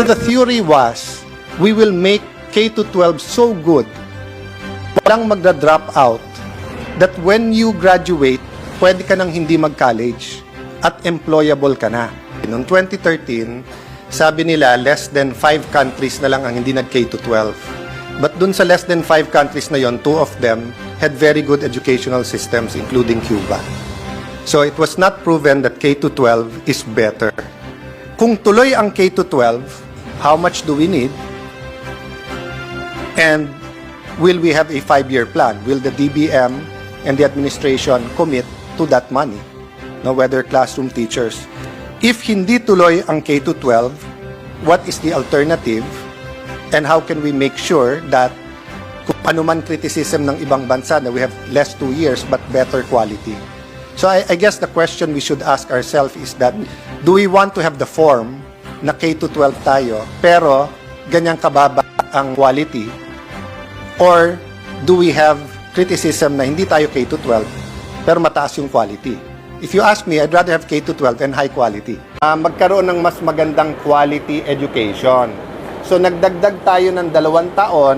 the theory was, we will make K to 12 so good, walang magda-drop out, that when you graduate, pwede ka nang hindi mag-college at employable ka na. Noong 2013, sabi nila less than 5 countries na lang ang hindi nag-K to 12. But dun sa less than 5 countries na yon, 2 of them had very good educational systems, including Cuba. So it was not proven that K to 12 is better. Kung tuloy ang K to 12, how much do we need? And will we have a 5-year plan? Will the DBM and the administration commit to that money? No, whether classroom teachers. If hindi tuloy ang K to 12, what is the alternative? And how can we make sure that kung ano man criticism ng ibang bansa na we have less 2 years but better quality? So I guess the question we should ask ourselves is that, do we want to have the form na K to 12 tayo, pero ganyang kababa ang quality? Or do we have criticism na hindi tayo K to 12, pero mataas yung quality? If you ask me, I'd rather have K to 12 and high quality. Magkaroon ng mas magandang quality education. So nagdagdag tayo ng 2 taon,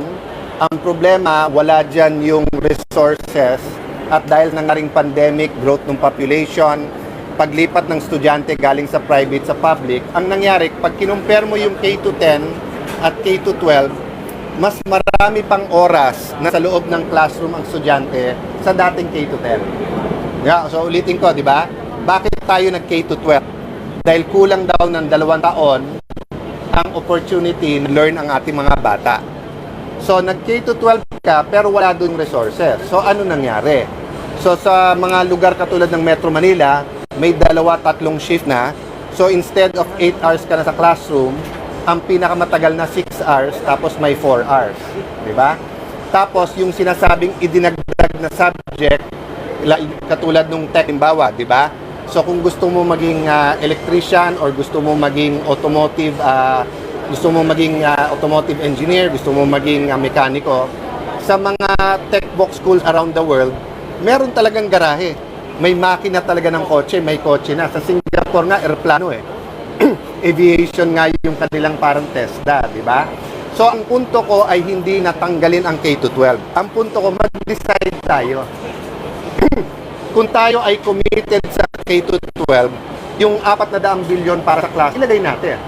ang problema, wala dyan yung resources, at dahil nangaring pandemic, growth ng population, paglipat ng estudyante galing sa private sa public, ang nangyari, pag kinumpare mo yung K to 10 at K to 12, mas marami pang oras na sa loob ng classroom ang estudyante sa dating K to 10. Yeah, so ulitin ko, di ba? Bakit tayo nag K to 12? Dahil kulang daw ng 2 taon ang opportunity na learn ang ating mga bata. So nag K to 12 ka pero wala doon resources. So ano nangyari? So sa mga lugar katulad ng Metro Manila, may 2-3 shift na. So instead of 8 hours ka na sa classroom, ang pinakamatagal na 6 hours, tapos may 4 hours. Diba? Tapos yung sinasabing idinagdag na subject, katulad nung tech, halimbawa, diba? So kung gusto mo maging electrician or gusto mo maging automotive, automotive engineer, gusto mo maging mekaniko, sa mga tech box schools around the world, meron talagang garahe. May makina talaga ng kotse, may kotse na. Sa Singapore nga, aeroplano eh. Aviation nga yung kanilang parang TESDA, di ba? So, ang punto ko ay hindi natanggalin ang K to 12. Ang punto ko, mag-decide tayo. Kung tayo ay committed sa K to 12, yung 400 bilyon para sa klase, ilagay natin.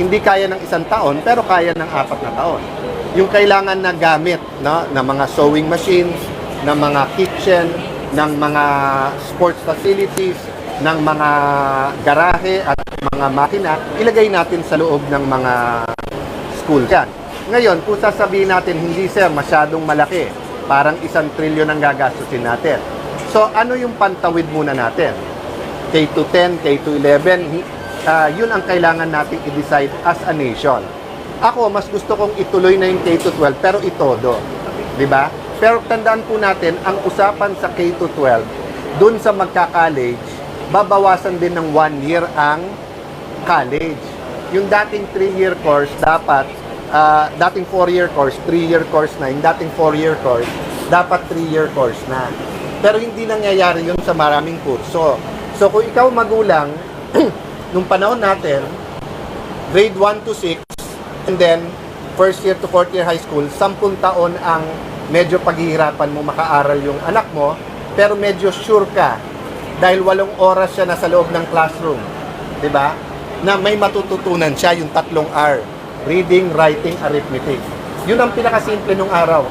Hindi kaya ng 1 taon, pero kaya ng 4 na taon. Yung kailangan na gamit, no, na mga sewing machines, ng mga kitchen, ng mga sports facilities, ng mga garahe at mga makina, ilagay natin sa loob ng mga school yan. Ngayon, kung sasabihin natin, hindi sir, masyadong malaki, parang 1 trilyon ang gagastusin natin. So, ano yung pantawid muna natin? K to 10, K to 11, yun ang kailangan natin i-decide as a nation. Ako, mas gusto kong ituloy na yung K to 12, pero itodo. Diba? Pero tandaan po natin, ang usapan sa K to 12, dun sa magka-college, babawasan din ng 1 year ang college. Yung dating 3-year course, dapat, dating 4-year course, 3-year course na. Yung dating 4-year course, dapat 3-year course na. Pero hindi nangyayari yun sa maraming kurso. So, kung ikaw magulang, nung panahon natin, grade 1 to 6, and then, first year to 4th year high school, 10 taon ang medyo paghihirapan mo makaaral yung anak mo, pero medyo sure ka, dahil 8 oras siya nasa loob ng classroom, di ba? Na may matututunan siya yung 3 R, reading, writing, arithmetic. Yun ang pinakasimple nung araw,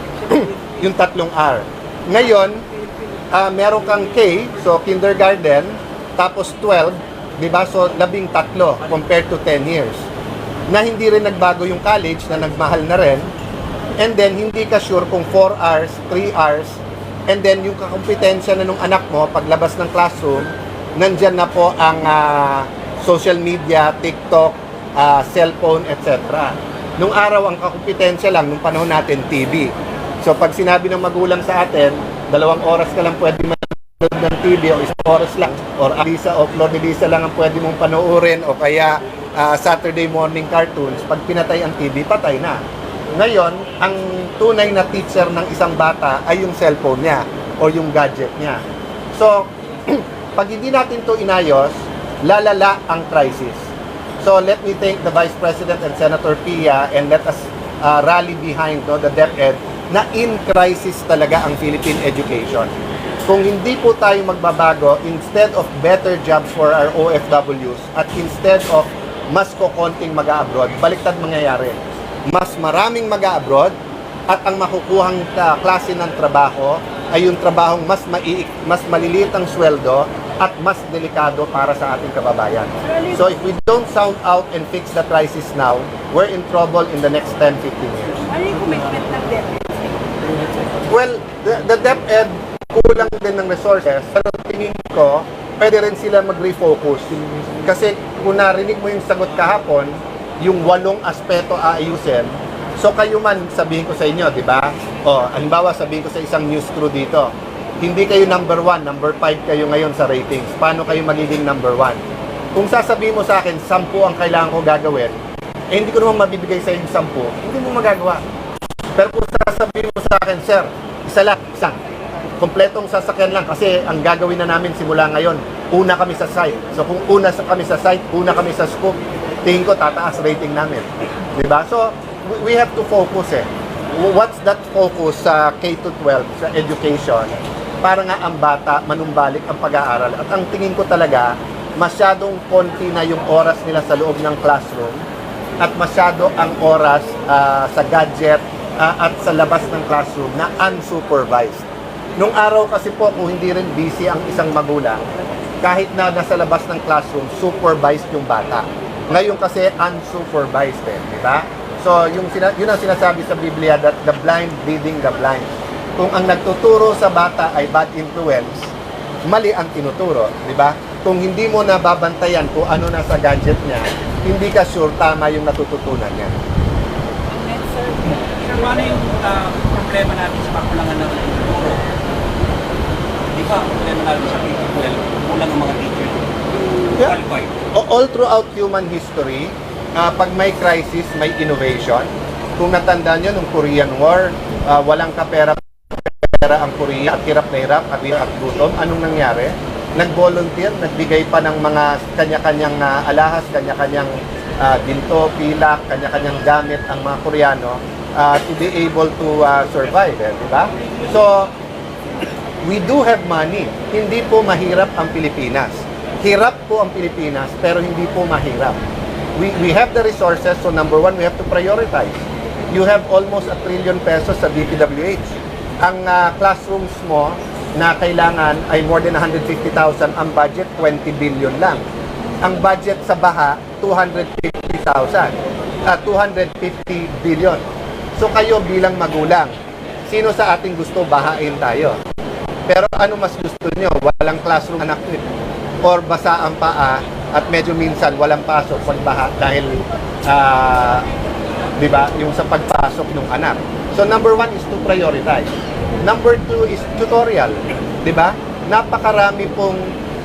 yung 3 R. Ngayon, meron kang K, so kindergarten, tapos 12, di ba? So, 13 compared to 10 years. Na hindi rin nagbago yung college, na nagmahal na rin. And then, hindi ka sure kung 4 hours, 3 hours, and then yung kakompetensya na nung anak mo, paglabas ng classroom, nandyan na po ang social media, TikTok, cellphone, etc. Nung araw, ang kakompetensya lang, nung panahon natin, TV. So, pag sinabi ng magulang sa atin, 2 oras ka lang pwede manood ng TV, o 1 oras lang, or Alisa o Flordelisa lang ang pwede mong panoorin, o kaya Saturday morning cartoons, pag pinatay ang TV, patay na. Ngayon, ang tunay na teacher ng isang bata ay yung cellphone niya o yung gadget niya. So, pag hindi natin to inayos, lalala ang crisis. So let me thank the Vice President and Senator Pia and let us rally behind the DepEd na in crisis talaga ang Philippine education. Kung hindi po tayo magbabago, instead of better jobs for our OFWs at instead of mas kokonting mag-abroad, baliktad mangyayari. Mas maraming mag-abroad at ang makukuhang klase ng trabaho ay yung trabahong mas maliliit ang sweldo at mas delikado para sa ating kababayan. So if we don't sound out and fix the crisis now, we're in trouble in the next 10-15 years. Ano yung commitment ng DepEd? Well, the DepEd kulang din ng resources, pero tingin ko, pwede rin sila mag-refocus. Kasi kung narinig mo yung sagot kahapon, yung 8 aspeto aayusin, so kayo man, sabihin ko sa inyo, di ba? O, halimbawa, sabihin ko sa isang news crew dito, hindi kayo number 1, number 5 kayo ngayon sa ratings. Paano kayo magiging number 1? Kung sasabihin mo sa akin, 10 ang kailangan ko gagawin, eh hindi ko naman mabibigay sa inyo 10, hindi mo magagawa. Pero kung sasabihin mo sa akin, sir, isang, kompletong sasakyan lang kasi ang gagawin na namin simula ngayon, una kami sa site. So kung kami sa site, una kami sa scoop, tingin ko tataas rating namin. Diba? So we have to focus What's that focus sa K-12, sa education, para nga ang bata manumbalik ang pag-aaral. At ang tingin ko talaga, masyadong konti na yung oras nila sa loob ng classroom at masyado ang oras sa gadget at sa labas ng classroom na unsupervised. Nung araw kasi po, kung hindi rin busy ang isang magulang, kahit na nasa labas ng classroom, supervised yung bata. Ngayon kasi, unsupervised di ba? So, yun ang sinasabi sa Biblia that the blind leading the blind. Kung ang nagtuturo sa bata ay bad influence, mali ang tinuturo, di ba? Kung hindi mo nababantayan kung ano nasa gadget niya, hindi ka sure tama yung natututunan niya. Sir, ano yung problema natin sa kakulangan ng turo? Di ba, problema natin sa K-12, kulang ang mga teacher qualified? All throughout human history, pag may crisis, may innovation. Kung natandaan nyo, nung Korean War, walang kapera ang Korea at hirap na hirap at gutom. Anong nangyari? Nag-volunteer, nagbigay pa ng mga kanya-kanyang alahas, kanya-kanyang ginto, pilak, kanya-kanyang gamit ang mga Koreano to be able to survive. Di ba? So, we do have money. Hindi po mahirap ang Pilipinas. Hirap po ang Pilipinas, pero hindi po mahirap. We have the resources, so number 1, we have to prioritize. You have almost 1 trillion pesos sa DPWH. Ang classrooms mo na kailangan ay more than 150,000. Ang budget, 20 billion lang. Ang budget sa baha, 250 billion. So kayo bilang magulang, sino sa ating gusto bahain tayo? Pero ano mas gusto nyo? Walang classroom anak nyo. Or basa ang paa at medyo minsan walang pasok pagbaha dahil di ba, yung sa pagpasok ng anak. So number 1 is to prioritize. Number 2 is tutorial, di ba? Napakarami pong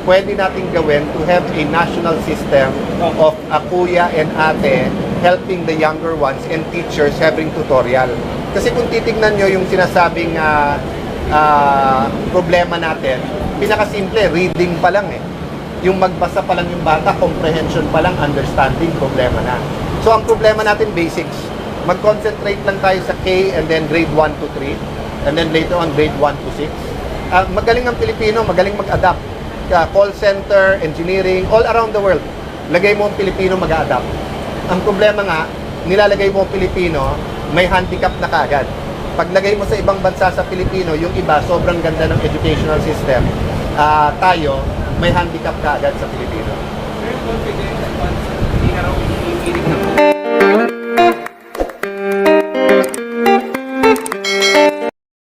pwede nating gawin to have a national system of kuya and ate helping the younger ones and teachers having tutorial. Kasi kung titignan nyo yung sinasabing problema natin, pinakasimple, reading pa lang Yung magbasa pa lang yung bata, comprehension pa lang, understanding, problema na. So ang problema natin, basics. Mag-concentrate lang tayo sa K and then grade 1 to 3 and then later on grade 1 to 6. Magaling ang Pilipino, magaling mag-adapt. Call center, engineering, all around the world. Lagay mo ang Pilipino, mag-adapt. Ang problema nga, nilalagay mo ang Pilipino, may handicap na kagad. Paglagay mo sa ibang bansa sa Pilipino, yung iba, sobrang ganda ng educational system. Tayo, may handicap kagad sa Pilipino. Very confident that once